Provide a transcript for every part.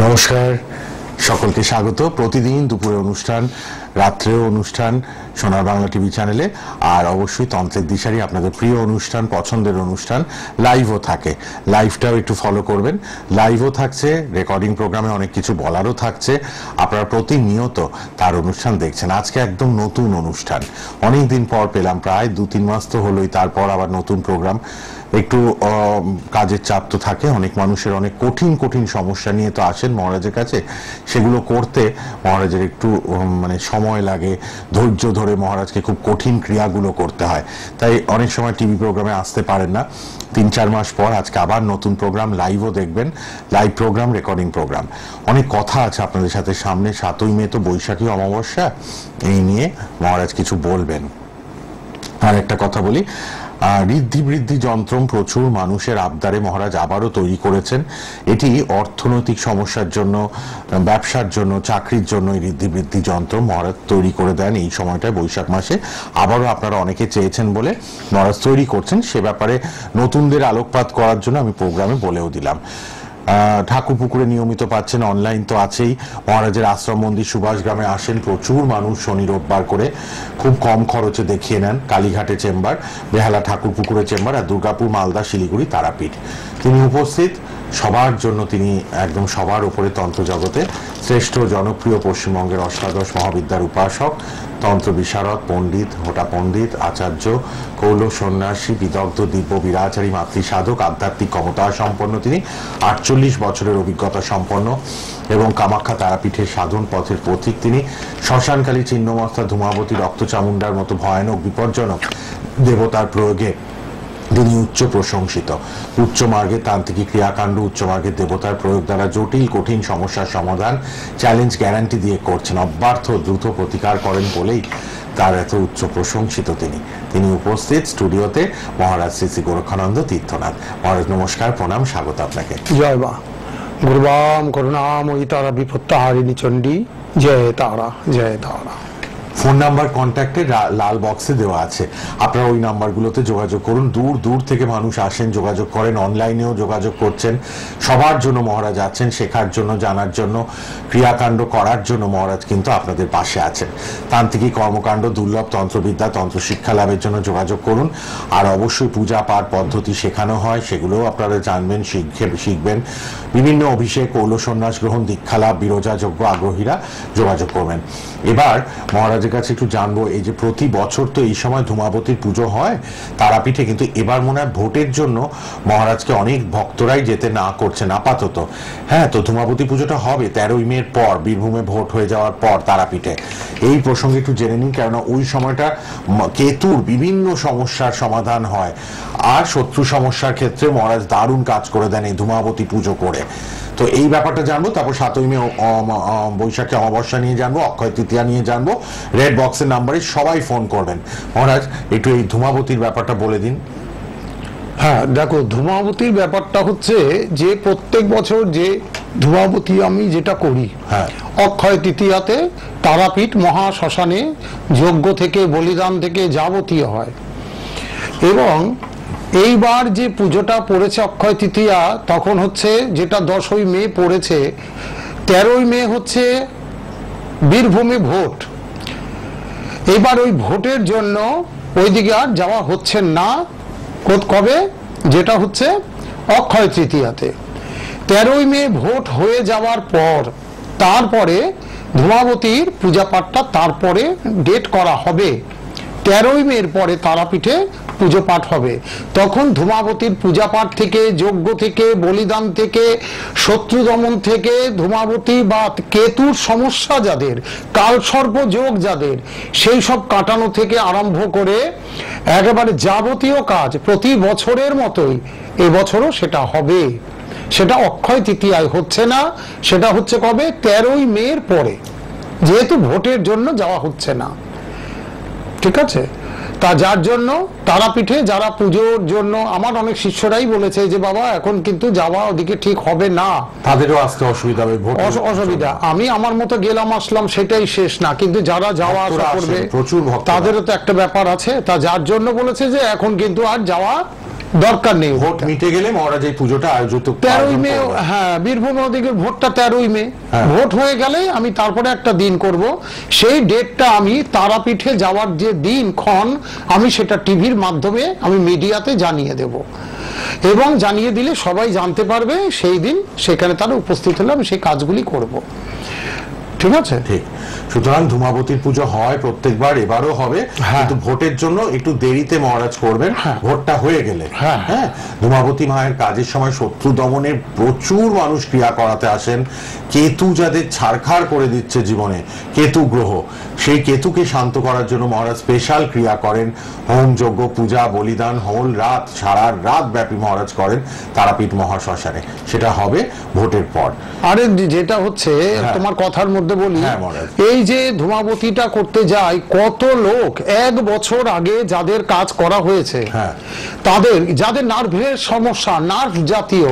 নমস্কার, সকলকে স্বাগত। প্রতিদিন দুপুরে অনুষ্ঠান, রাত্রেও অনুষ্ঠান সোনার বাংলা টিভি চ্যানেলে, আর অবশ্যই তন্ত্রের দিশারি আপনাদের প্রিয় অনুষ্ঠান, পছন্দের অনুষ্ঠান লাইভও থাকে। লাইভটাও একটু ফলো করবেন। লাইভও থাকছে, রেকর্ডিং প্রোগ্রামে অনেক কিছু বলারও থাকছে। আপনারা প্রতিনিয়ত তার অনুষ্ঠান দেখছেন। আজকে একদম নতুন অনুষ্ঠান, অনেক দিন পর পেলাম, প্রায় 2-3 মাস তো হলোই। তারপর আবার নতুন প্রোগ্রাম। একটু কাজের চাপ তো থাকে, অনেক মানুষের অনেক কঠিন কঠিন সমস্যা নিয়ে তো আসেন মহারাজের কাছে। সেগুলো করতে মহারাজের একটু মানে সময় লাগে, ধৈর্য ধরে মহারাজকে খুব কঠিন ক্রিয়াগুলো করতে হয়। তাই অনেক সময় টিভি প্রোগ্রামে আসতে পারেন না। 3-4 মাস পর আজকে আবার নতুন প্রোগ্রাম, লাইভও দেখবেন। লাইভ প্রোগ্রাম, রেকর্ডিং প্রোগ্রাম, অনেক কথা আছে আপনাদের সাথে। সামনে 7ই মে তো বৈশাখী অমাবস্যা, এই নিয়ে মহারাজ কিছু বলবেন। আর একটা কথা বলি, ঋদ্ধি বৃদ্ধি যন্ত্র প্রচুর মানুষের আবদারে মহারাজ আবারও তৈরি করেছেন। এটি অর্থনৈতিক সমস্যার জন্য, ব্যবসার জন্য, চাকরির জন্য এই ঋদ্ধি বৃদ্ধি যন্ত্র মহারাজ তৈরি করে দেন এই সময়টায়, বৈশাখ মাসে। আবারও আপনারা অনেকে চেয়েছেন বলে মহারাজ তৈরি করছেন। সে ব্যাপারে নতুনদের আলোকপাত করার জন্য আমি প্রোগ্রামে বলেও দিলাম। ঠাকুর পুকুরে নিয়মিত পাচ্ছেন, অনলাইন তো আছেই। মহারাজের আশ্রম মন্দির সুভাষ গ্রামে আসেন প্রচুর মানুষ শনি রোববার করে, খুব কম খরচে দেখিয়ে নেন। কালীঘাটে চেম্বার, বেহালা ঠাকুর পুকুরে চেম্বার, আর দুর্গাপুর, মালদা, শিলিগুড়ি তারাপীঠ তিনি উপস্থিত। সবার জন্য তিনি একদম সবার উপরে তন্ত্র জগতে শ্রেষ্ঠ জনপ্রিয় পশ্চিমবঙ্গের অষ্টাদশ মহাবিদ্যার উপাসক, তন্ত্র বিশারদ, পণ্ডিত, হোটা পণ্ডিত, আচার্য, কৌল সন্ন্যাসী, বিদগ্ধ দিব্য বিরাচারী, মাতৃ সাধক, আধ্যাত্মিক ক্ষমতা সম্পন্ন তিনি। 48 বছরের অভিজ্ঞতা সম্পন্ন এবং কামাখ্যা তারাপীঠের সাধন পথের পথিক তিনি। শ্মশানকালী, চিহ্নমস্তা, ধূমাবতী, রক্তচামুন্ডার মতো ভয়ানক বিপজ্জনক দেবতার প্রয়োগে তিনি উচ্চ প্রশংসিত। উচ্চ মার্গের তান্ত্রিক ক্রিয়াকাণ্ড, উচ্চ মার্গের দেবতার প্রয়োগ দ্বারা জটিল কঠিন সমস্যার সমাধান চ্যালেঞ্জ গ্যারান্টি দিয়ে করছেন। অব্যর্থ দ্রুত প্রতিকার করেন বলেই তার এত উচ্চ প্রশংসিত তিনি উপস্থিত স্টুডিওতে মহারাজ শ্রী শ্রী গোরক্ষানন্দ তীর্থনাথ। মহারাজ নমস্কার, প্রণাম, স্বাগত আপনাকে। জয় মা গুরুবাম করুণাময়ী তারা বিপত্তাহারিণী চণ্ডী, জয় তারা, জয় তারা। ফোন নাম্বার কন্ট্যাক্টে লাল বক্সে দেওয়া আছে, আপনারা ওই নাম্বারগুলোতে যোগাযোগ করুন। দূর দূর থেকে মানুষ আসেন, যোগাযোগ করেন, অনলাইনেও যোগাযোগ করছেন। সবার জন্য মহারাজ আছেন, শেখার জন্য, জানার জন্য, ক্রিয়াকাণ্ড করার জন্য মহারাজ কিন্তু আপনাদের পাশে আছেন। তান্ত্রিক কর্মকাণ্ড, দুর্লভ তন্ত্রবিদ্যা, তন্ত্র শিক্ষা লাভের জন্য যোগাযোগ করুন। আর অবশ্যই পূজা পাঠ পদ্ধতি শেখানো হয়, সেগুলোও আপনারা জানবেন, শিখবেন। বিভিন্ন অভিষেক, কৌল সন্ন্যাস গ্রহণ, দীক্ষা লাভ, বিরোজা যজ্ঞ, আগ্রহীরা যোগাযোগ করবেন। এবার মহারাজের কাছে একটু জানবো, এই যে প্রতি বছর তো এই সময় ধূমাবতীর পুজো হয় তারাপীঠে, কিন্তু এবার মনে হয় ভোটের জন্য মহারাজকে অনেক ভক্তরাই যেতে না করছেন আপাতত। হ্যাঁ, তো ধূমাবতী পুজোটা হবে 13ই মের পর, বীরভূমে ভোট হয়ে যাওয়ার পর তারাপীঠে। এই প্রসঙ্গে একটু জেনে নিন, কেননা ওই সময়টা কেতুর বিভিন্ন সমস্যার সমাধান হয়, আর শত্রু সমস্যার ক্ষেত্রে মহারাজ দারুণ কাজ করে দেন এই ধূমাবতী পুজো করে। তো এই ব্যাপারটা জানবো, তারপর 7ই মে বৈশাখী অমাবস্যা নিয়ে জানবো, অক্ষয় তৃতীয়া নিয়ে জানবো। রেড বক্সের নাম্বারে সবাই ফোন করবেন। মহারাজ একটু এই ধূমাবতীর ব্যাপারটা বলে দিন। হ্যাঁ, দেখো, ধূমাবতীর ব্যাপারটা হচ্ছে যে প্রত্যেক বছর যে ধূমাবতী আমি যেটা করি, হ্যাঁ, অক্ষয় তৃতীয়াতে তারাপীঠ মহা শ্মশানে যজ্ঞ থেকে, বলিদান থেকে যাবতীয় হয়। এবং এইবার যে পুজোটা পড়েছে অক্ষয় তৃতীয়া, তখন হচ্ছে যেটা 10ই মে পড়েছে, 13ই মে হচ্ছে বীরভূমে ভোট। এবার ওই ভোটের জন্য ওইদিকে আর যাওয়া হচ্ছে না। কবে? যেটা হচ্ছে অক্ষয় তৃতীয়াতে। 13ই মে ভোট হয়ে যাওয়ার পর তারপরে ধূমাবতীর পূজা পাঠটা তারপরে ডেট করা হবে। 13ই মের পরে তারাপীঠে পুজো পাঠ হবে। তখন ধূমাবতীর পূজা পাঠ থেকে, যজ্ঞ থেকে, বলিদান থেকে, শত্রু দমন থেকে, ধূমাবতী বা কেতুর সমস্যা যাদের, কালসর্প যোগ যাদের, সেই সব কাটানো থেকে আরম্ভ করে একেবারে যাবতীয় কাজ প্রতি বছরের মতোই এবছরও সেটা হবে। সেটা অক্ষয় তৃতীয়ায় হচ্ছে না, সেটা হচ্ছে কবে? 13ই মের পরে, যেহেতু ভোটের জন্য যাওয়া হচ্ছে না। ঠিক আছে? তা যার জন্য তারাপীঠে যারা পুজোর জন্য, আমার অনেক শিষ্যরাই বলেছে যে বাবা এখন কিন্তু যাওয়া ওদিকে ঠিক হবে না, তাদেরও আসতে অসুবিধা হবে, অসুবিধা। আমি আমার মতো গেলাম আসলাম সেটাই শেষ না, কিন্তু যারা যাওয়া আসা করবে প্রচুর তাদেরও তো একটা ব্যাপার আছে। তা যার জন্য বলেছে যে এখন কিন্তু আর যাওয়া দরকার নেই। ভোট মিটে গেলে মহারাজ এই পুজোটা আয়োজিত 13ই মে, হ্যাঁ, বীরভূম ওদিকের ভোটটা 13ই মে, ভোট হয়ে গেলে আমি তারপরে একটা দিন করব, সেই ডেটটা আমি তারাপীঠে যাওয়ার যে দিন ক্ষণ আমি সেটা টিভির মাধ্যমে আমি মিডিয়াতে জানিয়ে দেব, এবং জানিয়ে দিলে সবাই জানতে পারবে, সেই দিন সেখানে তারা উপস্থিত হলে আমি সেই কাজগুলি করব। ঠিক আছে, ঠিক। সুতরাং ধূমাবতীর পুজো হয় প্রত্যেকবার, এবারও হবে, কিন্তু ভোটের জন্য একটু দেরিতে মহারাজ করবেন, ভোটটা হয়ে গেলে। হ্যাঁ, ধূমাবতী মায়ের কাজের সময় শত্রু দমনের প্রচুর মানুষ ক্রিয়া করাতে আসেন। কেতু যাদের ছাড়খাড় করে দিচ্ছে জীবনে, কেতু গ্রহ, সেই কেতুকে শান্ত করার জন্য মহারাজ স্পেশাল ক্রিয়া করেন, হোম যজ্ঞ পূজা বলিদান হোল রাত, সারা রাত ব্যাপী মহারাজ করেন তারাপীঠ মহাশ্মশানে। সেটা হবে ভোটের পর। আরে যেটা হচ্ছে তোমার কথার মধ্যে বলি, এই যে ধূমাবতীটা করতে যায় কত লোক, এক বছর আগে যাদের কাজ করা হয়েছে, তাদের যাদের নার্ভের সমস্যা, নার্ভ জাতীয়,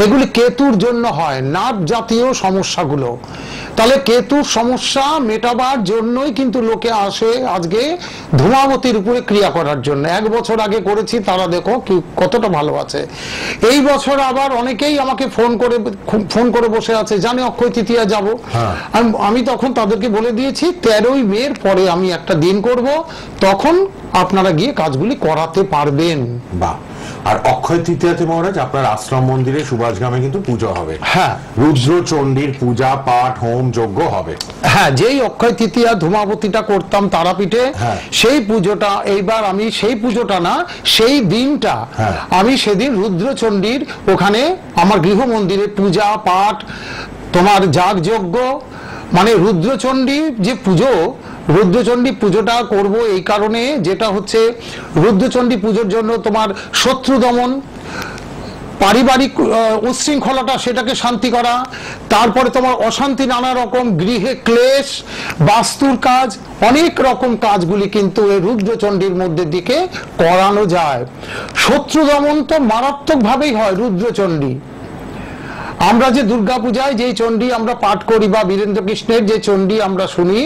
এগুলি কেতুর জন্য হয়, নার্ভ জাতীয় সমস্যাগুলো, তাহলে কেতুর সমস্যা মেটাবার জন্যই কিন্তু লোকে আসে আজকে ধূমাবতীর উপরে ক্রিয়া করার জন্য। এক বছর আগে করেছি, তারা দেখো কি কতটা ভালো আছে। এই বছর আবার অনেকেই আমাকে ফোন করে বসে আছে, জানে অক্ষয় তৃতীয়া যাব, আমি তখন তাদেরকে বলে দিয়েছি 13ই মের পরে আমি একটা দিন করব, তখন আপনারা গিয়ে কাজগুলি করাতে পারবেন। বাহ। আর অক্ষয় তৃতীয়াতে মহারাজ আপনার আশ্রম মন্দিরে সুভাষগ্রামে কিন্তু পুজো হবে, রুদ্র চণ্ডীর পূজা পাঠ হোম যজ্ঞ হবে। হ্যাঁ, যেই অক্ষয় তৃতীয়া ধূমাবতীটা করতাম তারাপীঠে, সেই পুজোটা এইবার আমি সেই পুজোটা না, সেই দিনটা আমি সেদিন রুদ্রচণ্ডীর ওখানে আমার গৃহ মন্দিরে পূজা পাঠ, তোমার যাগযজ্ঞ, মানে রুদ্রচণ্ডী যে পুজো, রুদ্রচণ্ডী পুজোটা করব এই কারণে, যেটা হচ্ছে রুদ্রচণ্ডী পুজোর জন্য তোমার শত্রু দমন, পারিবারিক উচ্ছৃঙ্খলাটা সেটাকে শান্তি করা, তারপরে তোমার অশান্তি, নানা রকম গৃহে ক্লেশ, বাস্তুর কাজ, অনেক রকম কাজগুলি কিন্তু এই রুদ্রচণ্ডীর মধ্যে দিকে করানো যায়। শত্রু দমন তো মারাত্মকভাবেই হয় রুদ্রচণ্ডী। আমরা যে দুর্গাপূজায় যে চণ্ডী আমরা পাঠ করি বা বীরেন্দ্র কৃষ্ণের যে চণ্ডী আমরা শুনি,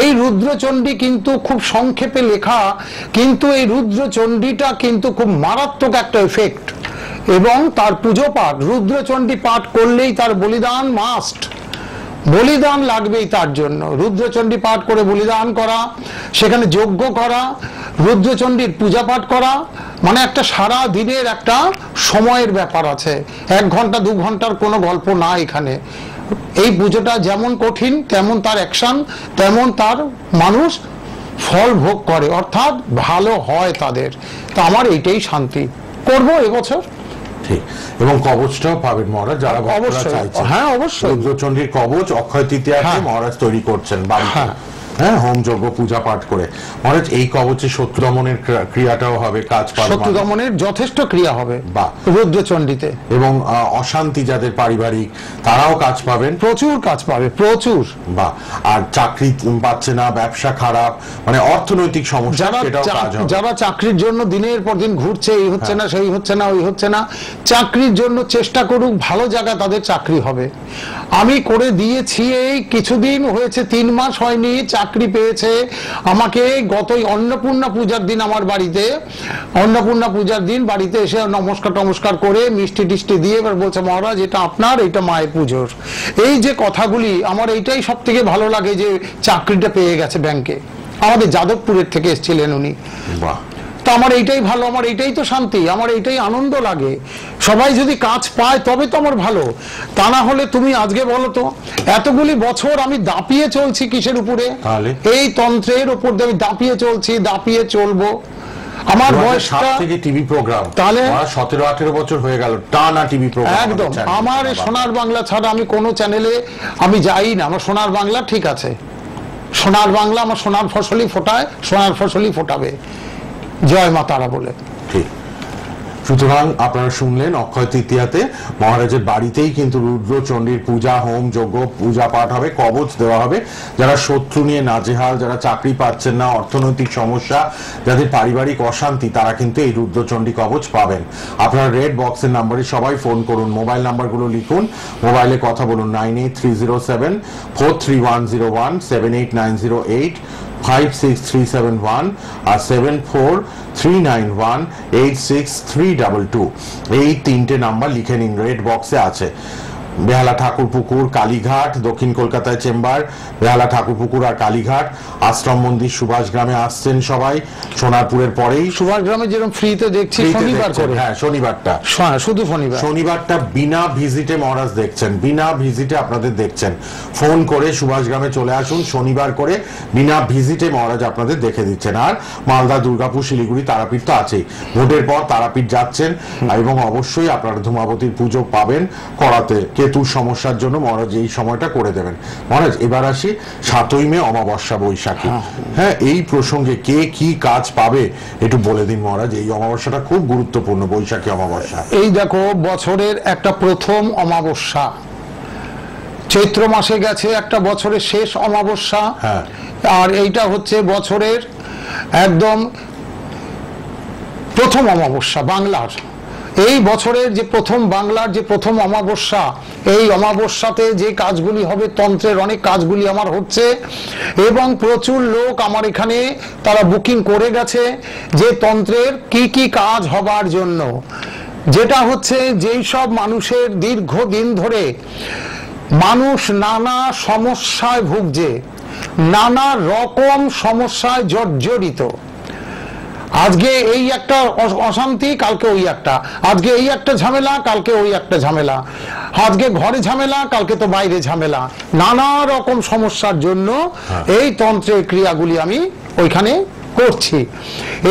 এই রুদ্রচণ্ডী কিন্তু খুব সংক্ষেপে লেখা, কিন্তু এই রুদ্রচণ্ডীটা কিন্তু খুব মারাত্মক একটা এফেক্ট। এবং তার পুজো পাঠ, রুদ্রচণ্ডী পাঠ করলেই তার বলিদান মাস্ট, বলিদান লাগবেই তার জন্য। রুদ্রচণ্ডী পাঠ করে বলিদান করা, সেখানে যজ্ঞ করা, রুদ্রচণ্ডীর পূজা পাঠ করা, মানে একটা সারা দিনের একটা সময়ের ব্যাপার আছে, 1 ঘন্টা 2 ঘন্টার কোনো গল্প না এখানে। এই পুজোটা যেমন কঠিন তেমন তার অ্যাকশন, তেমন তার মানুষ ফল ভোগ করে, অর্থাৎ ভালো হয় তাদের। তো আমার এইটাই শান্তি, করব এবছর। ঠিক, এবং কবচটাও পাবেন মহারাজ যারা ভক্তরা চাইছেন। হ্যাঁ, অবশ্যই রুদ্রচণ্ডীর কবচ অক্ষয় তৃতীয়াতে মহারাজ তৈরি করছেন বাড়িতে, হোম যজ্ঞ পূজা পাঠ করে। মহারাজ এই কবচে শত্রু দমনের ক্রিয়াটাও হবে, কাজ পাবে, শত্রু দমনের যথেষ্ট ক্রিয়া হবে রুদ্রচণ্ডীতে, এবং অশান্তি যাদের পারিবারিক তারাও কাজ পাবেন, প্রচুর কাজ পাবে, প্রচুর। বা আর চাকরি পাচ্ছে না, ব্যবসা খারাপ, মানে অর্থনৈতিক সমস্যা, সেটাও কাজ হবে। যারা চাকরির জন্য দিনের পর দিন ঘুরছে, এই হচ্ছে না, সেই হচ্ছে না, ওই হচ্ছে না, চাকরির জন্য চেষ্টা করুক, ভালো জায়গায় তাদের চাকরি হবে। আমি করে দিয়েছি, এই কিছুদিন হয়েছে, 3 মাস হয়নি, চাকরি পেয়েছে। আমাকে গত অন্নপূর্ণা পূজার দিন আমার বাড়িতে, অন্নপূর্ণা পূজার দিন বাড়িতে এসে নমস্কার করে মিষ্টি টিষ্টি দিয়ে এবার বলছে, মহারাজ এটা আপনার, এটা মায়ের পুজোর। এই যে কথাগুলি, আমার এইটাই সব থেকে ভালো লাগে যে চাকরিটা পেয়ে গেছে ব্যাংকে, আমাদের যাদবপুরের থেকে এসেছিলেন উনি। বাহ। তো আমার এইটাই ভালো, আমার এইটাই তো শান্তি, আমার এইটাই আনন্দ লাগে। সবাই যদি কাজ পায় তবে তো আমার ভালো, তা না হলে তুমি আজকে বলো তো, এতগুলি বছর আমি দাপিয়ে চলছি কিসের উপরে? এই তন্ত্রের উপর দিয়ে আমি দাপিয়ে চলছি, দাপিয়ে চলবো। আমার বয়সটা থেকে টিভি প্রোগ্রাম, তাহলে 17-18 বছর হয়ে গেল টানা টিভি প্রোগ্রাম। একদম, আমার সোনার বাংলা ছাড়া আমি কোনো চ্যানেলে আমি যাই না। আমার সোনার বাংলা ঠিক আছে, সোনার বাংলা আমার সোনার ফসলই ফোটায়, সোনার ফসলই ফোটাবে, জয় মা তারা বলে। ঠিক। সুতরাং আপনারা শুনলেন অক্ষয় তৃতীয়াতে মহারাজের বাড়িতেই কিন্তু রুদ্রচণ্ডীর পূজা হোম যজ্ঞ পূজা পাঠ হবে, কবচ দেওয়া হবে। যারা শত্রু নিয়ে নাজেহাল, যারা চাকরি পাচ্ছেন না, অর্থনৈতিক সমস্যা, যাদের পারিবারিক অশান্তি, তারা কিন্তু এই রুদ্রচণ্ডী কবচ পাবেন। আপনারা রেড বক্সের নাম্বারে সবাই ফোন করুন, মোবাইল নাম্বারগুলো লিখুন, মোবাইলে কথা বলুন 9830743101 78908 56371 আর 7439186322 এই তিনটে নাম্বার লিখে নিন, রেড বক্সে আছে। বেহালা ঠাকুরপুকুর, কালীঘাট, দক্ষিণ কলকাতায় চেম্বার, বেহালা ঠাকুরপুকুর আর কালীঘাট। আশ্রম মন্দির সুভাষ গ্রামে আসছেন সবাই, সোনারপুরের পরেই। সুভাষ গ্রামে যেরকম ফ্রিতে দেখছি শনিবার করে, হ্যাঁ শনিবারটা, শুধু শনিবারটা বিনা ভিজিটে মহারাজ দেখছেন, বিনা ভিজিটে আপনাদের দেখছেন। ফোন করে সুভাষ গ্রামে চলে আসুন, শনিবার করে বিনা ভিজিটে মহারাজ আপনাদের দেখে দিচ্ছেন। আর মালদা, দুর্গাপুর, শিলিগুড়ি, তারাপীঠ তো আছেই। ভোটের পর তারাপীঠ যাচ্ছেন এবং অবশ্যই আপনারা ধূমাবতীর পুজো পাবেন করাতে। কেতুর সমস্যার জন্য মহারাজ এই সময়টা করে দেবেন। মহারাজ এবার আসি 7ই মে অমাবস্যা, বৈশাখী। হ্যাঁ, এই প্রসঙ্গে কে কি কাজ পাবে একটু বলে দিন মহারাজ। এই অমাবস্যাটা খুব গুরুত্বপূর্ণ, বৈশাখী অমাবস্যা। এই দেখো, বছরের একটা প্রথম অমাবস্যা, চৈত্র মাসে গেছে একটা বছরের শেষ অমাবস্যা। আর এইটা হচ্ছে বছরের একদম প্রথম অমাবস্যা বাংলার। এই বছরের যে প্রথম বাংলার যে প্রথম অমাবস্যা, এই অমাবস্যাতে যে কাজগুলি হবে, তন্ত্রের অনেক কাজগুলি আমার হচ্ছে এবং প্রচুর লোক আমার এখানে তারা বুকিং করে গেছে যে তন্ত্রের কি কি কাজ হবার জন্য। যেটা হচ্ছে যেই সব মানুষের দীর্ঘদিন ধরে মানুষ নানা সমস্যায় ভুগছে, নানা রকম সমস্যায় জর্জরিত। আজকে এই একটা অশান্তি, কালকে ওই একটা, আজকে এই একটা ঝামেলা, কালকে ওই একটা ঝামেলা, আজকে ঘরে ঝামেলা, কালকে তো বাইরে ঝামেলা, নানা রকম সমস্যার জন্য এই তন্ত্রের ক্রিয়াগুলি আমি ওইখানে করছি।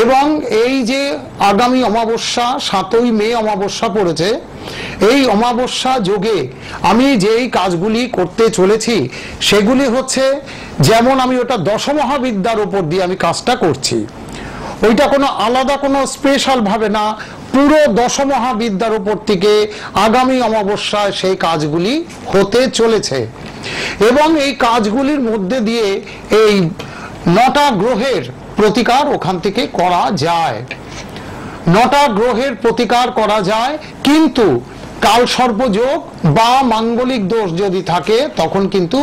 এবং এই যে আগামী অমাবস্যা 7ই মে অমাবস্যা পড়েছে, এই অমাবস্যা যোগে আমি যেই কাজগুলি করতে চলেছি সেগুলি হচ্ছে, যেমন আমি ওটা দশমহাবিদ্যার উপর দিয়ে আমি কাজটা করছি। ওইটা কোনো আলাদা কোনো স্পেশাল ভাবে না, পুরো দশমহাবিদ্যার উপর থেকে আগামী অমাবস্যায় সেই কাজগুলি হতে চলেছে। এবং এই কাজগুলির মধ্যে দিয়ে এই 9টা গ্রহের প্রতিকার ওখান থেকে করা যায়, 9টা গ্রহের প্রতিকার করা যায়। কিন্তু কালসর্পযোগ বা মাঙ্গলিক দোষ যদি থাকে তখন কিন্তু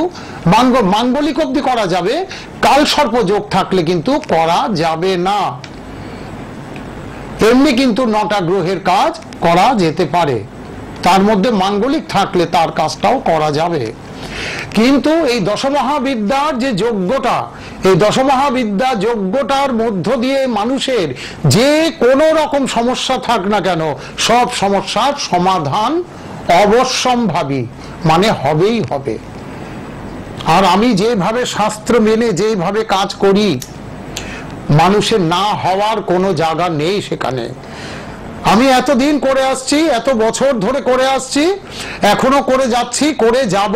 মাঙ্গলিক অবধি করা যাবে, কালসর্পযোগ থাকলে কিন্তু করা যাবে না। এমনি কিন্তু 9টা গ্রহের কাজ করা যেতে পারে, তার মধ্যে মাঙ্গলিক থাকলে তার কাজটাও করা যাবে। কিন্তু এই দশমহাবিদ্যার যে যজ্ঞটা, এই দশমহাবিদ্যা যজ্ঞটার মধ্য দিয়ে মানুষের যে কোনো রকম সমস্যা থাক না কেন, সব সমস্যার সমাধান অবশ্যম্ভাবী, মানে হবেই হবে। আর আমি যেভাবে শাস্ত্র মেনে যেভাবে কাজ করি, মানুষের না হওয়ার কোনো জায়গা নেই সেখানে। আমি এতদিন করে আসছি, এত বছর ধরে করে আসছি, এখনো করে যাচ্ছি, করে যাব।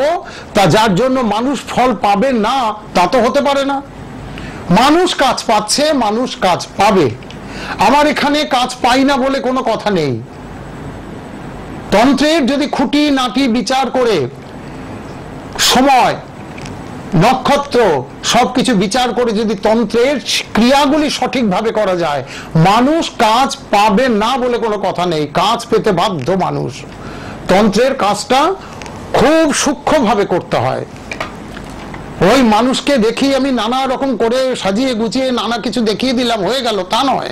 তা যার জন্য মানুষ ফল পাবে না তা তো হতে পারে না। মানুষ কাজ পাচ্ছে, মানুষ কাজ পাবে। আমার এখানে কাজ পাই না বলে কোনো কথা নেই। তন্ত্রের যদি খুঁটি নাটি বিচার করে, সময়, নক্ষত্র সবকিছু বিচার করে যদি তন্ত্রের ক্রিয়াগুলি সঠিকভাবে করা যায়, মানুষ কাজ পাবে না বলে কোনো কথা নেই, কাজ পেতে বাধ্য মানুষ। তন্ত্রের কাজটা খুব সূক্ষ্মভাবে করতে হয়। ওই মানুষকে দেখিয়ে আমি নানা রকম করে সাজিয়ে গুছিয়ে নানা কিছু দেখিয়ে দিলাম, হয়ে গেল, তা নয়।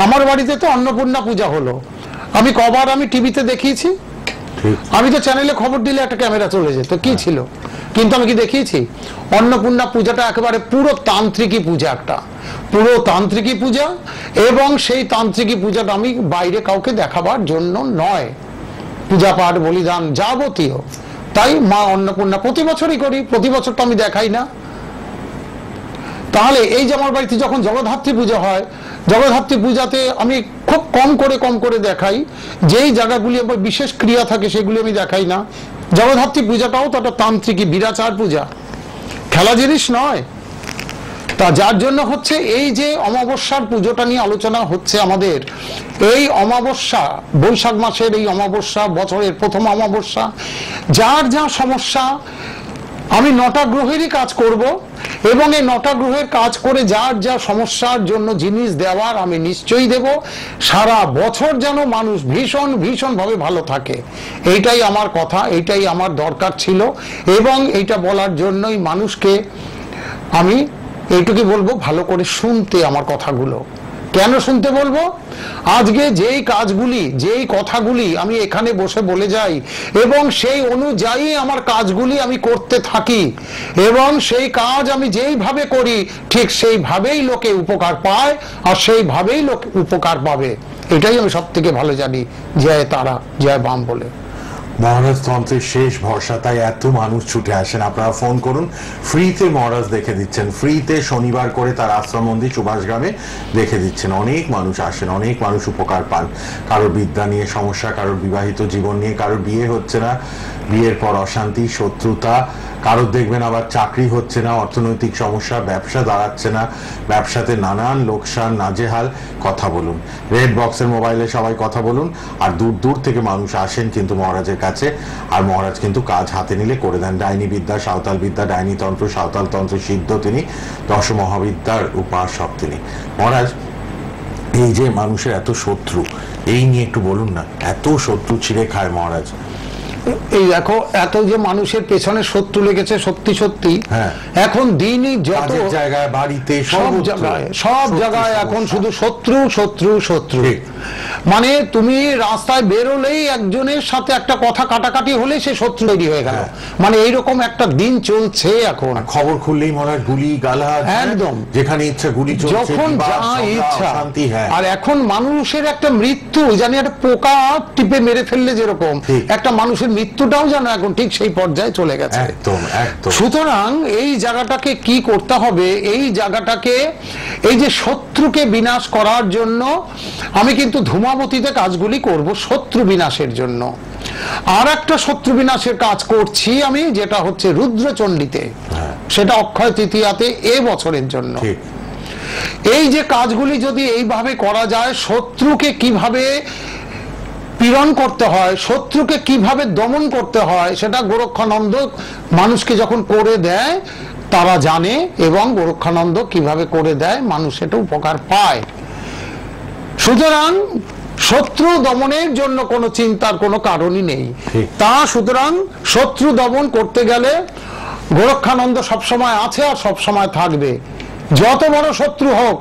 আমার বাড়িতে তো অন্নপূর্ণা পূজা হলো, আমি কবার আমি টিভিতে দেখিয়েছি, আমি তো চ্যানেলে খবর দিলে একটা ক্যামেরা চলে যেত, কি ছিল, কিন্তু আমি কি দেখিয়েছি? অন্নপূর্ণা পূজাটা একেবারে পুরো তান্ত্রিকী পূজা, একটা পুরো তান্ত্রিকী পূজা। এবং সেই তান্ত্রিকী পূজাটা আমি বাইরে কাউকে দেখাবার জন্য নয়, পূজা পাঠ বলিদান যাবতীয়। তাই মা অন্নপূর্ণা প্রতি বছরই করি, প্রতি বছর তো আমি দেখাই না। তাহলে এই যে আমার বাড়িতে যখন জগদ্ধাত্রী পূজা হয়, জগদ্ধাত্রী পূজাতে আমি খুব কম করে দেখাই, যেই জায়গাগুলি আমার বিশেষ ক্রিয়া থাকে সেগুলি আমি দেখাই না। জগদ্ধাত্রী পূজাটাও তো একটা তান্ত্রিকী বিরাচার পূজা, খেলা জিনিস নয়। তা যার জন্য হচ্ছে এই যে অমাবস্যার পুজোটা নিয়ে আলোচনা হচ্ছে আমাদের, এই অমাবস্যা, বৈশাখ মাসের এই অমাবস্যা, বছরের প্রথম অমাবস্যা, যার যা সমস্যা, আমি 9টা গ্রহেরই কাজ করব এবং এই 9টা গ্রহের কাজ করে যার যা সমস্যার জন্য জিনিস দেওয়ার আমি নিশ্চয়ই দেব। সারা বছর যেন মানুষ ভীষণ ভাবে ভালো থাকে, এইটাই আমার কথা, এইটাই আমার দরকার ছিল। এবং এইটা বলার জন্যই মানুষকে আমি এইটুকু বলবো, ভালো করে শুনতে আমার কথাগুলো। কেন শুনতে বলবো? আজকে যেই কাজগুলি, যেই কথাগুলি আমি এখানে বসে বলে যাই এবং সেই অনুযায়ী আমার কাজগুলি আমি করতে থাকি এবং সেই কাজ আমি যেইভাবে করি ঠিক সেইভাবেই লোকে উপকার পায় আর সেইভাবেই লোক উপকার পাবে, এটাই আমি সব থেকে ভালো জানি। জয় তারা, জয় বাম বলে। মহারাজ তন্ত্রের শেষ ভরসা, তাই এত মানুষ ছুটে আসেন। আপনারা ফোন করুন, ফ্রিতে মহারাজ দেখে দিচ্ছেন, ফ্রিতে শনিবার করে তার আশ্রম মন্দির সুভাষ গ্রামে দেখে দিচ্ছেন। অনেক মানুষ আসেন, অনেক মানুষ উপকার পান। কারোর বিদ্যা নিয়ে সমস্যা, কারোর বিবাহিত জীবন নিয়ে, কারোর বিয়ে হচ্ছে না, বিয়ের পর অশান্তি, শত্রুতা, কারোর দেখবেন আবার চাকরি হচ্ছে না, অর্থনৈতিক সমস্যা, ব্যবসা দাঁড়াচ্ছে না, ব্যবসাতে নানান লোকসান, নাজেহাল। কথা বলুন, রেড বক্সের মোবাইলে সবাই কথা বলুন। আর দূর দূর থেকে মানুষ আসেন কিন্তু মহারাজের কাছে, আর মহারাজ কিন্তু কাজ হাতে নিলে করে দেন। ডাইনি বিদ্যা, সাঁওতাল বিদ্যা, ডাইনি তন্ত্র, সাঁওতাল তন্ত্র সিদ্ধ তিনি, দশমহাবিদ্যার উপাসক তিনি। মহারাজ, এই যে মানুষের এত শত্রু, এই নিয়ে একটু বলুন না। এত শত্রু ছিঁড়ে খায় মহারাজ। এই দেখো, এত যে মানুষের পেছনে শত্রু লেগেছে, সত্যি সত্যি এখন দিনই যত জায়গায়, বাড়িতে, সব জায়গায় এখন শুধু শত্রু শত্রু শত্রু। মানে তুমি রাস্তায় বেরোলেই একজনের সাথে একটা কথা কাটাকাটি হলে সে শত্রু তৈরি হয়ে গেল। মানে এইরকম একটা দিন চলছে এখন। খবর খুললেই মনে হয় গুলি গালাজ, একদম যেখানে ইচ্ছা গুলি চলছে, যখন যা ইচ্ছা। আর এখন মানুষের একটা মৃত্যু, জানি একটা পোকা টিপে মেরে ফেললে যেরকম একটা মানুষের মৃত্যুটাও যেন এখন ঠিক সেই পর্যায়ে চলে গেছে। একদম একদম। সুতরাং এই জায়গাটাকে কি করতে হবে? এই জায়গাটাকে, এই যে শত্রুকে বিনাশ করার জন্য আমি কিন্তু ধূমাবতীতে কাজগুলি করব শত্রু বিনাশের জন্য। আর একটা শত্রু বিনাশের কাজ করছি আমি, যেটা হচ্ছে রুদ্রচণ্ডীতে, সেটা অক্ষয় তৃতীয়াতে এ বছরের জন্য। এই যে কাজগুলি যদি এইভাবে করা যায়, শত্রুকে কিভাবে পীড়ন করতে হয়, শত্রুকে কিভাবে দমন করতে হয়, সেটা গোরক্ষানন্দ মানুষকে যখন করে দেয় তারা জানে, এবং গোরক্ষানন্দ কিভাবে করে দেয় মানুষ সেটা উপকার পায়। সুতরাং শত্রু দমনের জন্য কোনো চিন্তার কোনো কারণই নেই। সুতরাং শত্রু দমন করতে গেলে গোরক্ষানন্দ সবসময় আছে আর সবসময় থাকবে। যত বড় শত্রু হোক,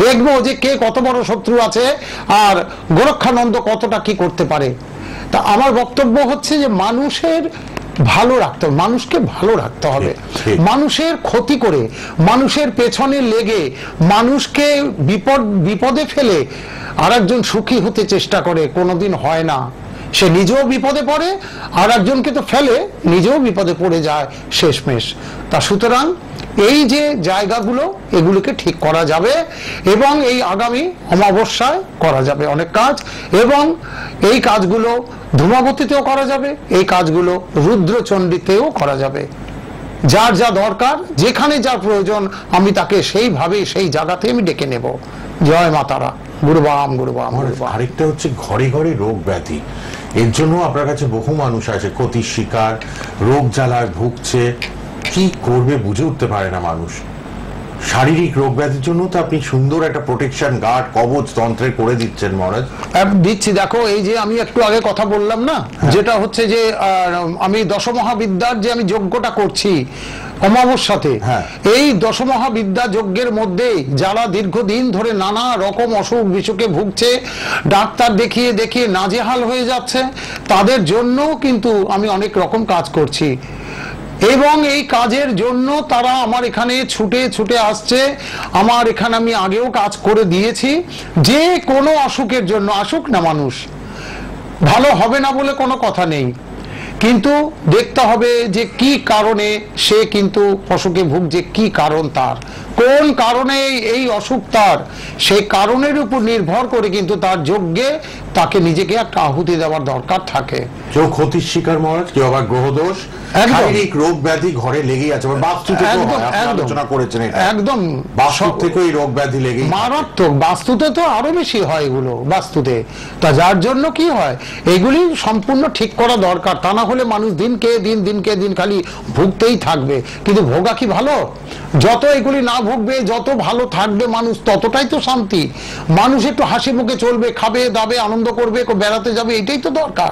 দেখবো যে কে কত বড় শত্রু আছে আর গোরক্ষানন্দ কতটা কি করতে পারে। তা আমার বক্তব্য হচ্ছে যে মানুষের ভালো রাখতে হবে, মানুষকে ভালো রাখতে হবে। মানুষের ক্ষতি করে, মানুষের পেছনে লেগে, মানুষকে বিপদে ফেলে আর একজন সুখী হতে চেষ্টা করে, কোনোদিন হয় না। সে নিজেও বিপদে পড়ে, আর একজনকে তো ফেলে, নিজেও বিপদে পড়ে যায় শেষমেশ। তা সুতরাং এই যে জায়গাগুলো, এগুলোকে ঠিক করা যাবে এবং এই আগামী অমাবস্যায় করা যাবে অনেক কাজ, এবং এই কাজগুলো ধূমাবতীতেও করা যাবে, এই কাজগুলো রুদ্রচণ্ডীতেও করা যাবে। যার যা দরকার, যেখানে যা প্রয়োজন, আমি তাকে সেইভাবে সেই জায়গাতে আমি ডেকে নেব। জয় মাতারা, গুরুবাম গুরুবাম। আরেকটা হচ্ছে ঘরে ঘরে রোগ ব্যাধি, এর জন্য আপনার কাছে বহু মানুষ আছে, ক্ষতির শিকার, রোগ জ্বালায় ভুগছে, কি করবে বুঝে উঠতে পারে না মানুষ। শারীরিক রোগ ব্যাধির জন্য তো আপনি সুন্দর একটা প্রোটেকশন গার্ড, কবচ তন্ত্রে করে দিচ্ছেন মহারাজ। দিচ্ছি। দেখো, এই যে আমি একটু আগে কথা বললাম না, যেটা হচ্ছে যে আমি দশমহাবিদ্যার যে আমি যজ্ঞটা করছি অমাবস্যাতে, এই দশমহাবিদ্যা যজ্ঞের মধ্যে যারা দীর্ঘদিন ধরে নানা রকম অসুখ বিসুখে ভুগছে, ডাক্তার দেখিয়ে দেখিয়ে নাজেহাল হয়ে যাচ্ছে, তাদের জন্য কিন্তু আমি অনেক রকম কাজ করছি। এবং এই কাজের জন্য তারা আমার এখানে ছুটে ছুটে আসছে। আমার এখানে আমি আগেও কাজ করে দিয়েছি। যে কোনো অসুখের জন্য আসুক না মানুষ, ভালো হবে না বলে কোনো কথা নেই, কিন্তু দেখতে হবে যে কি কারণে সে কিন্তু অসুখে ভুগছে, কি কারণ তার, কোন কারণে এই অসুখ তার, সেই কারণের উপর নির্ভর করে কিন্তু তার যজ্ঞে তাকে নিজেকে একটা আহুতি দেওয়ার দরকার থাকে। কেউ ক্ষতির শিকার মহারাজ, কেউ আবার গ্রহদোষ, শারীরিক রোগ ব্যাধি ঘরে লেগেই আছে। বাস্তু থেকে আলোচনা করেছেন, একদম বাস্তু থেকে এই রোগ ব্যাধি লেগেই মারাত্মক। বাস্তুতে তো আরো বেশি হয় এগুলো, বাস্তুতে। তা যার জন্য কি হয়, এগুলি সম্পূর্ণ ঠিক করা দরকার। তা না হলে মানুষ দিনকে দিন খালি ভুগতেই থাকবে। কিন্তু ভোগা কি ভালো? যত এগুলি না ভুগবে, যত ভালো থাকবে মানুষ, ততটাই তো শান্তি। মানুষ একটু হাসি মুখে চলবে, খাবে দাবে, আনন্দ আনন্দ করবে, কেউ বেড়াতে যাবে, এটাই তো দরকার।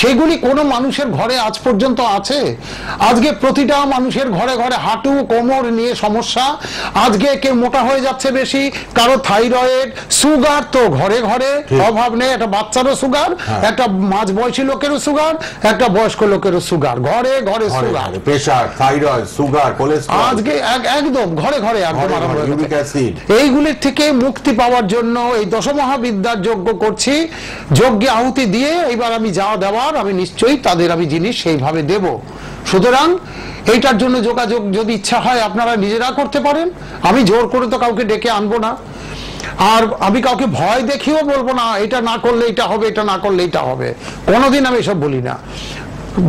সেগুলি কোনো মানুষের ঘরে আজ পর্যন্ত আছে? আজকে প্রতিটা মানুষের ঘরে ঘরে হাঁটু কোমর নিয়ে সমস্যা। আজকে কেউ মোটা হয়ে যাচ্ছে বেশি, কারো থাইরয়েড, সুগার তো ঘরে ঘরে, অভাব নেই। একটা বাচ্চারও সুগার, একটা মাঝ বয়সী লোকেরও সুগার, একটা বয়স্ক লোকেরও সুগার, ঘরে ঘরে sugar, pressure, thyroid, sugar, cholesterol, আজকে একদম ঘরে ঘরে একদম আরম্ভ হয়ে ইউরিক গেছে। অ্যাসিড। এইগুলির থেকে মুক্তি পাওয়ার জন্য এই দশমহাবিদ্যার যজ্ঞ করছি। যজ্ঞে আহুতি দিয়ে এইবার আমি যা দেওয়ার আমি নিশ্চয়ই তাদের আমি জিনিস সেইভাবে দেব। সুতরাং এইটার জন্য যোগাযোগ যদি ইচ্ছা হয় আপনারা নিজেরা করতে পারেন। আমি জোর করে তো কাউকে ডেকে আনবো না, আর আমি কাউকে ভয় দেখিয়েও বলবো না এটা না করলে এটা হবে, এটা না করলে এটা হবে, কোনোদিন আমি এসব বলি না।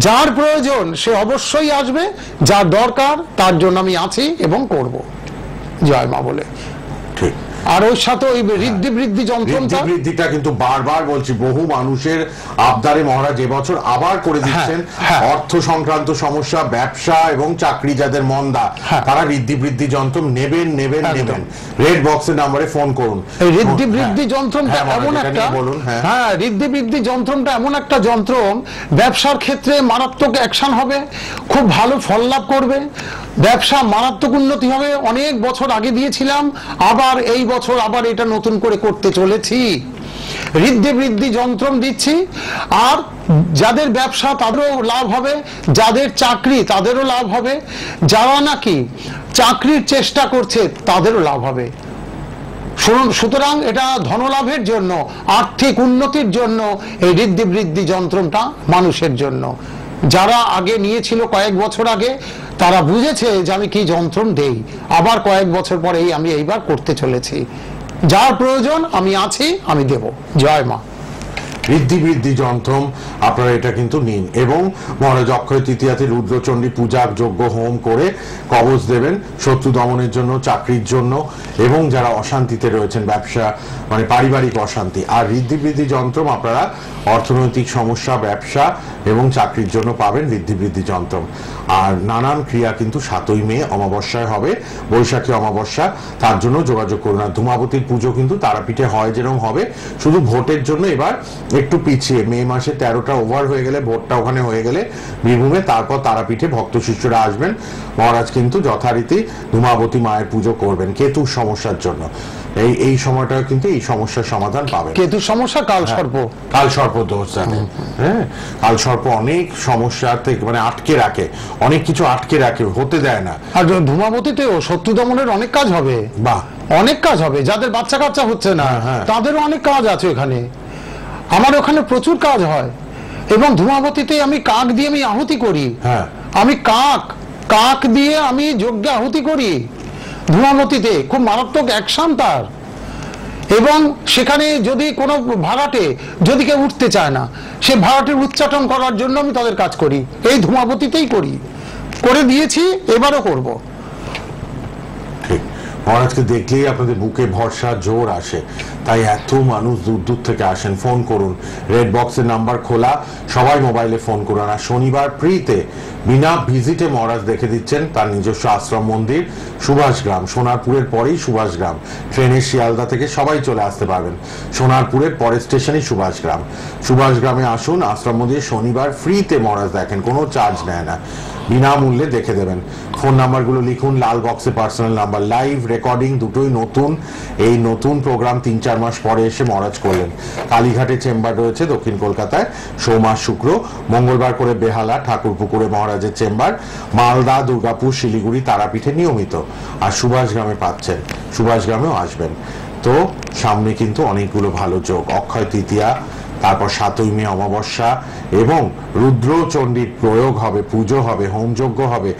যার প্রয়োজন সে অবশ্যই আসবে, যার দরকার তার জন্য আমি আছি এবং করব। জয় মা বলে। ঠিক। আর ওর সাথে ওই ঋদ্ধি বৃদ্ধি যন্ত্রটা, বৃদ্ধিটা কিন্তু বারবার বলছি, বহু মানুষের আবদারে মহারাজ এবছর আবার করে দিচ্ছেন। অর্থ সংক্রান্ত সমস্যা, ব্যবসা এবং চাকরি যাদের মন্দা, তারা ঋদ্ধি বৃদ্ধি যন্ত্র নেবেন নেবেন নেবেন। রেড বক্সের নাম্বারে ফোন করুন। এই ঋদ্ধি বৃদ্ধি যন্ত্রটা এমন একটা, হ্যাঁ ঋদ্ধি বৃদ্ধি যন্ত্রটা এমন একটা যন্ত্র, ব্যবসার ক্ষেত্রে মারাত্মক অ্যাকশন হবে, খুব ভালো ফল লাভ করবে, ব্যবসা মারাত্মক উন্নতি হবে। অনেক বছর আগে দিয়েছিলাম, আবার এই বছর আবার এটা নতুন করে করতে চলেছি। ঋদ্ধি বৃদ্ধি যন্ত্র দিচ্ছি, আর যাদের ব্যবসা তাদেরও লাভ হবে, যাদের চাকরি তাদেরও লাভ হবে, যারা নাকি চাকরির চেষ্টা করছে তাদেরও লাভ হবে। সুতরাং এটা ধনলাভের জন্য, আর্থিক উন্নতির জন্য এই ঋদ্ধি বৃদ্ধি যন্ত্রটা মানুষের জন্য। যারা আগে নিয়েছিল কয়েক বছর আগে, তারা বুঝেছে যে আমি কি যন্ত্র দেই। আবার কয়েক বছর পরেই আমি এইবার করতে চলেছি। যার প্রয়োজন আমি আছি, আমি দেব। জয় মা। ঋদ্ধি বৃদ্ধি যন্ত্র আপনারা এটা কিন্তু নিন, এবং মহারাজ অক্ষয় তৃতীয়াতে রুদ্রচণ্ডী পূজা যজ্ঞ হোম করে কবচ দেবেন শত্রু দমনের জন্য, চাকরির জন্য, এবং যারা অশান্তিতে রয়েছেন, ব্যবসা মানে পারিবারিক অশান্তি। আর ঋদ্ধি বৃদ্ধি যন্ত্র আপনারা অর্থনৈতিক সমস্যা, ব্যবসা এবং চাকরির জন্য পাবেন ঋদ্ধি বৃদ্ধি যন্ত্র। আর নানান ক্রিয়া কিন্তু 7ই মে অমাবস্যায় হবে, বৈশাখী অমাবস্যা, তার জন্য যোগাযোগ করুন। আর ধূমাবতীর পুজো কিন্তু তারাপীঠে হয় যেরকম হবে, শুধু ভোটের জন্য এবার একটু পিছিয়ে, মে মাসে 13টা ওভার হয়ে গেলে, ভোটটা ওখানে হয়ে গেলে বীরভূমে, তারপর তারাপীঠে ভক্ত শিষ্যরা আসবেন। মহারাজ কিন্তু যথারীতি ধূমাবতী মায়ের পুজো করবেন কেতুর সমস্যার জন্য। এই সময়টা কিন্তু এই সমস্যার সমাধান পাবেন। কেতুর সমস্যা, কাল সর্প, কাল সর্প দোষ জানেন। হ্যাঁ, কাল সর্প অনেক সমস্যা থেকে মানে আটকে রাখে, অনেক কিছু আটকে রাখে, হতে দেয় না। আর ধূমাবতীতেও শত্রু দমনের অনেক কাজ হবে। বাহ, অনেক কাজ হবে। যাদের বাচ্চা কাচ্চা হচ্ছে না, তাদেরও অনেক কাজ আছে এখানে। আমার ওখানে প্রচুর কাজ হয়, এবং ধূমাবতীতে আমি কাক দিয়ে আমি আহুতি করি। আমি কাক দিয়ে আমি যজ্ঞে আহুতি করি ধূমাবতীতে, খুব মারাত্মক অ্যাকশন তার। এবং সেখানে যদি কোনো ভাড়াটে যদি কেউ উঠতে চায় না, সে ভাড়াটের উচ্চাটন করার জন্য আমি তাদের কাজ করি, এই ধূমাবতীতেই করি, করে দিয়েছি, এবারও করব। ঠিক। মহারাজকে দেখলেই আপনাদের বুকে ভরসা, জোর আসে, তাই এত মানুষ দূর দূর থেকে আসেন। ফোন করুন, রেড বক্সের নাম্বার খোলা, সবাই মোবাইলে ফোন করুন। আর শনিবার ফ্রিতে বিনা ভিজিটে মহারাজ দেখে দিচ্ছেন তার নিজস্ব আশ্রম মন্দির সুভাষগ্রাম, সোনারপুরের পরেই সুভাষগ্রাম। ট্রেনের শিয়ালদা থেকে সবাই চলে আসতে পারবেন, সোনারপুরের পরের স্টেশনই সুভাষগ্রাম। সুভাষগ্রামে আসুন, আশ্রম মন্দিরে শনিবার ফ্রিতে মহারাজ দেখেন, কোনো চার্জ নেয় না, বিনামূল্যে দেখে দেবেন। ফোন নাম্বারগুলো লিখুন, লাল বক্সে পার্সোনাল নাম্বার। লাইভ রেকর্ডিং দুটোই নতুন, এই নতুন প্রোগ্রাম 3-4 মাস পরে এসে মহারাজ করলেন। কালীঘাটে চেম্বার রয়েছে দক্ষিণ কলকাতায়, সোম আর শুক্র, মঙ্গলবার করে বেহালা ঠাকুরপুকুরে মহারাজের চেম্বার, মালদা, দুর্গাপুর, শিলিগুড়ি, তারাপীঠে নিয়মিত। আর সুভাষগ্রামে পাচ্ছেন, সুভাষগ্রামেও আসবেন। তো সামনে কিন্তু অনেকগুলো ভালো যোগ, অক্ষয় তৃতীয়া, তারপর 7ই মে অমাবস্যা, এবং রুদ্রচণ্ডীর প্রয়োগ হবে, পুজো হবে, হোমযজ্ঞ হবে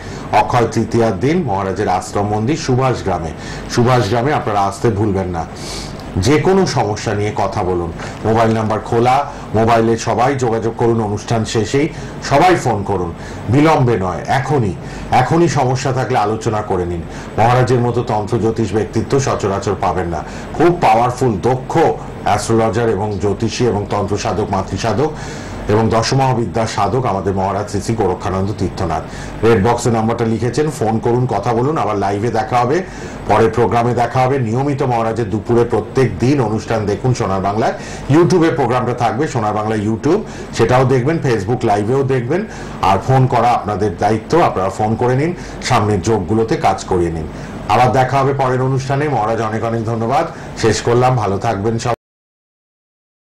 অক্ষয় তৃতীয়ার দিন মহারাজের আশ্রম মন্দির সুভাষগ্রামে। সুভাষগ্রামে আপনারা আসতে ভুলবেন না। যে কোনো সমস্যা নিয়ে কথা বলুন, মোবাইল নাম্বার খোলা, মোবাইলে সবাই যোগাযোগ করুন। অনুষ্ঠান শেষেই সবাই ফোন করুন, বিলম্বে নয়, এখনই সমস্যা থাকলে আলোচনা করে নিন। মহারাজের মতো তন্ত্র জ্যোতিষ ব্যক্তিত্ব সচরাচর পাবেন না। খুব পাওয়ারফুল, দক্ষ অ্যাস্ট্রোলজার এবং জ্যোতিষী এবং তন্ত্র সাধক, মাতৃসাধক এবং দশমহাবিদ্যার সাধক আমাদের মহারাজ শ্রী শ্রী গোরক্ষানন্দ তীর্থনাথ। রেড বক্সে নাম্বারটা লিখেছেন, ফোন করুন, কথা বলুন। আবার লাইভে দেখা হবে, পরের প্রোগ্রামে দেখা হবে। নিয়মিত মহারাজের দুপুরে প্রত্যেক দিন অনুষ্ঠান দেখুন সোনার বাংলায়। ইউটিউবে প্রোগ্রামটা থাকবে, সোনার বাংলা ইউটিউব, সেটাও দেখবেন, ফেসবুক লাইভেও দেখবেন। আর ফোন করা আপনাদের দায়িত্ব, আপনারা ফোন করে নিন, সামনের যোগগুলোতে কাজ করিয়ে নিন। আবার দেখা হবে পরের অনুষ্ঠানে। মহারাজ অনেক অনেক ধন্যবাদ। শেষ করলাম, ভালো থাকবেন সব।